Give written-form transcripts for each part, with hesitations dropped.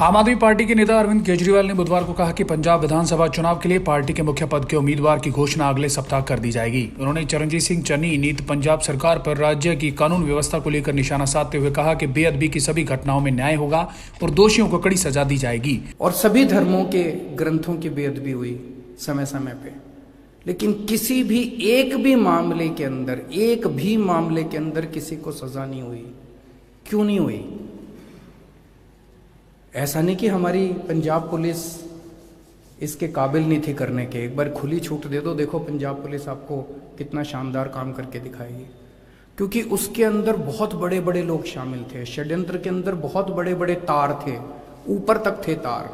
आम आदमी पार्टी के नेता अरविंद केजरीवाल ने बुधवार को कहा कि पंजाब विधानसभा चुनाव के लिए पार्टी के मुख्य पद के उम्मीदवार की घोषणा अगले सप्ताह कर दी जाएगी। उन्होंने चरणजीत सिंह चन्नी नीत पंजाब सरकार पर राज्य की कानून व्यवस्था को लेकर निशाना साधते हुए कहा कि बेअदबी की सभी घटनाओं में न्याय होगा और दोषियों को कड़ी सजा दी जाएगी। और सभी धर्मों के ग्रंथों की बेअदबी हुई समय समय पे, लेकिन किसी भी एक भी मामले के अंदर किसी को सजा नहीं हुई। क्यों नहीं हुई? ऐसा नहीं कि हमारी पंजाब पुलिस इसके काबिल नहीं थी करने के। एक बार खुली छूट दे दो, देखो पंजाब पुलिस आपको कितना शानदार काम करके दिखाएगी। क्योंकि उसके अंदर बहुत बड़े बड़े लोग शामिल थे। षड्यंत्र के अंदर बहुत बड़े बड़े तार थे, ऊपर तक थे तार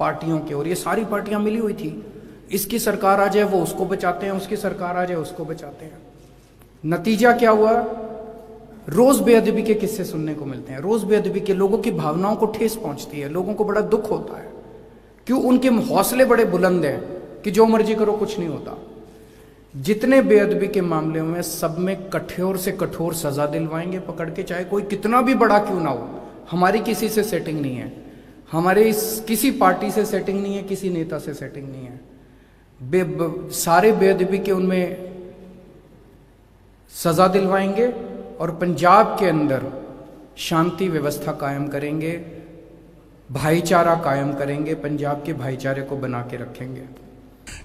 पार्टियों के, और ये सारी पार्टियां मिली हुई थी। इसकी सरकार आ जाए वो उसको बचाते हैं, उसकी सरकार आ जाए उसको बचाते हैं। नतीजा क्या हुआ? रोज बेअदबी के किस्से सुनने को मिलते हैं। रोज बेअदबी के, लोगों की भावनाओं को ठेस पहुंचती है, लोगों को बड़ा दुख होता है। क्यों? उनके हौसले बड़े बुलंद हैं कि जो मर्जी करो कुछ नहीं होता। जितने बेअदबी के मामले में सब में कठोर से कठोर सजा दिलवाएंगे पकड़ के, चाहे कोई कितना भी बड़ा क्यों ना हो। हमारी किसी से सेटिंग नहीं है, हमारे किसी पार्टी से सेटिंग नहीं है, किसी नेता से सेटिंग नहीं है। सारे बेअदबी के उनमें सजा दिलवाएंगे और पंजाब के अंदर शांति व्यवस्था कायम करेंगे, भाईचारा कायम करेंगे, पंजाब के भाईचारे को बना के रखेंगे।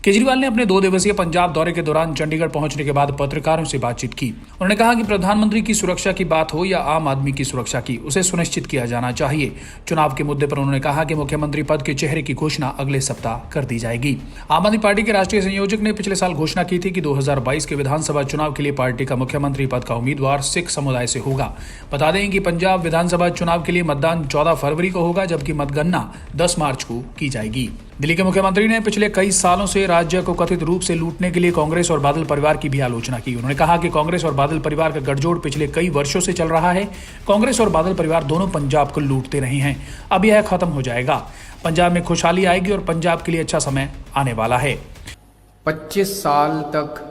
केजरीवाल ने अपने 2 दिवसीय पंजाब दौरे के दौरान चंडीगढ़ पहुंचने के बाद पत्रकारों से बातचीत की। उन्होंने कहा कि प्रधानमंत्री की सुरक्षा की बात हो या आम आदमी की सुरक्षा की, उसे सुनिश्चित किया जाना चाहिए। चुनाव के मुद्दे पर उन्होंने कहा कि मुख्यमंत्री पद के चेहरे की घोषणा अगले सप्ताह कर दी जाएगी। आम आदमी पार्टी के राष्ट्रीय संयोजक ने पिछले साल घोषणा की थी कि 2022 के विधानसभा चुनाव के लिए पार्टी का मुख्यमंत्री पद का उम्मीदवार सिख समुदाय से होगा। बता दें कि पंजाब विधानसभा चुनाव के लिए मतदान 14 फरवरी को होगा, जबकि मतगणना 10 मार्च को की जाएगी। दिल्ली के मुख्यमंत्री ने पिछले कई सालों से राज्य को कथित रूप से लूटने के लिए कांग्रेस और बादल परिवार की भी आलोचना की। उन्होंने कहा कि कांग्रेस और बादल परिवार का गठजोड़ पिछले कई वर्षों से चल रहा है। कांग्रेस और बादल परिवार दोनों पंजाब को लूटते रहे हैं, अब यह खत्म हो जाएगा। पंजाब में खुशहाली आएगी और पंजाब के लिए अच्छा समय आने वाला है। 25 साल तक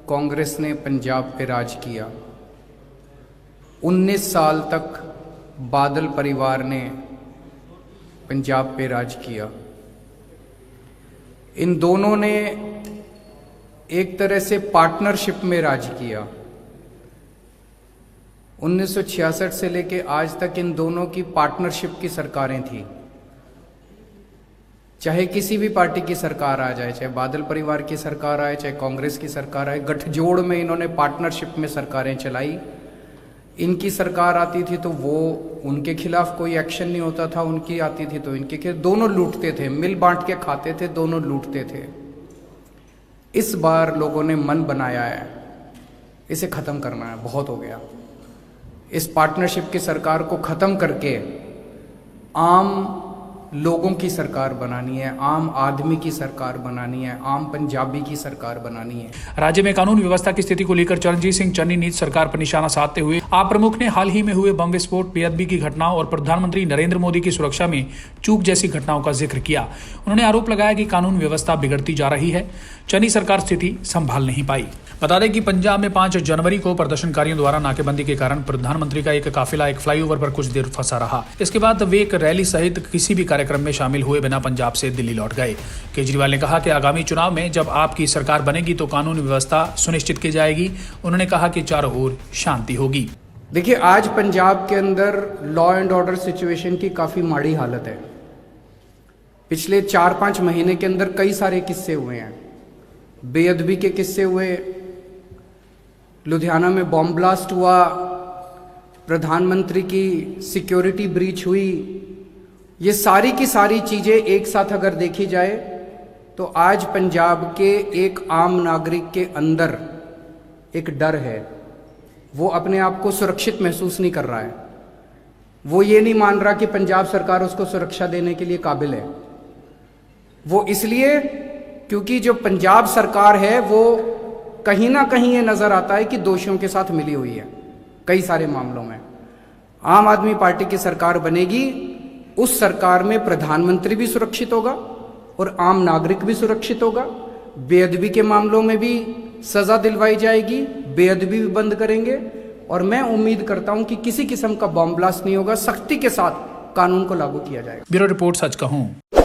कांग्रेस ने पंजाब पे राज किया, 19 साल तक बादल परिवार ने पंजाब पे राज किया। इन दोनों ने एक तरह से पार्टनरशिप में राज किया। 1966 से लेके आज तक इन दोनों की पार्टनरशिप की सरकारें थी। चाहे किसी भी पार्टी की सरकार आ जाए, चाहे बादल परिवार की सरकार आए, चाहे कांग्रेस की सरकार आए, गठजोड़ में इन्होंने पार्टनरशिप में सरकारें चलाई। इनकी सरकार आती थी तो वो उनके खिलाफ कोई एक्शन नहीं होता था, उनकी आती थी तो इनके खिलाफ। दोनों लूटते थे, मिल बांट के खाते थे, दोनों लूटते थे। इस बार लोगों ने मन बनाया है, इसे खत्म करना है, बहुत हो गया। इस पार्टनरशिप की सरकार को खत्म करके आम लोगों की सरकार बनानी है, आम आदमी की सरकार बनानी है, आम पंजाबी की सरकार बनानी है। राज्य में कानून व्यवस्था की स्थिति को लेकर चरणजीत सिंह चन्नी नीत सरकार पर निशाना साधते हुए आप प्रमुख ने हाल ही में हुए बम विस्फोट, बेअदबी की घटनाओं और प्रधानमंत्री नरेंद्र मोदी की सुरक्षा में चूक जैसी घटनाओं का जिक्र किया। उन्होंने आरोप लगाया कि कानून व्यवस्था बिगड़ती जा रही है। चन्नी सरकार स्थिति संभाल नहीं पाई। बता दें कि पंजाब में 5 जनवरी को प्रदर्शनकारियों द्वारा नाकेबंदी के कारण प्रधानमंत्री का एक काफिला एक फ्लाईओवर पर कुछ देर फंसा रहा। इसके बाद वे एक रैली सहित किसी भी कार्यक्रम में शामिल हुए बिना पंजाब से दिल्ली लौट गए। केजरीवाल ने कहा कि आगामी चुनाव में जब आपकी सरकार बनेगी तो कानून व्यवस्था सुनिश्चित की जाएगी। उन्होंने कहा कि चारों ओर शांति होगी। देखिए, आज पंजाब के अंदर लॉ एंड ऑर्डर सिचुएशन की काफी माड़ी हालत है। पिछले 4-5 महीने के अंदर कई सारे किस्से हुए हैं, बेअदबी के किस्से हुए, लुधियाना में बॉम्ब ब्लास्ट हुआ, प्रधानमंत्री की सिक्योरिटी ब्रीच हुई। ये सारी की सारी चीजें एक साथ अगर देखी जाए तो आज पंजाब के एक आम नागरिक के अंदर एक डर है। वो अपने आप को सुरक्षित महसूस नहीं कर रहा है। वो ये नहीं मान रहा कि पंजाब सरकार उसको सुरक्षा देने के लिए काबिल है। वो इसलिए क्योंकि जो पंजाब सरकार है वो कहीं ना कहीं ये नजर आता है कि दोषियों के साथ मिली हुई है कई सारे मामलों में। आम आदमी पार्टी की सरकार बनेगी, उस सरकार में प्रधानमंत्री भी सुरक्षित होगा और आम नागरिक भी सुरक्षित होगा। बेअदबी के मामलों में भी सजा दिलवाई जाएगी, बेअदबी भी बंद करेंगे और मैं उम्मीद करता हूं कि किसी किस्म का बॉम्ब ब्लास्ट नहीं होगा। सख्ती के साथ कानून को लागू किया जाएगा। ब्यूरो रिपोर्ट, सच कहूं।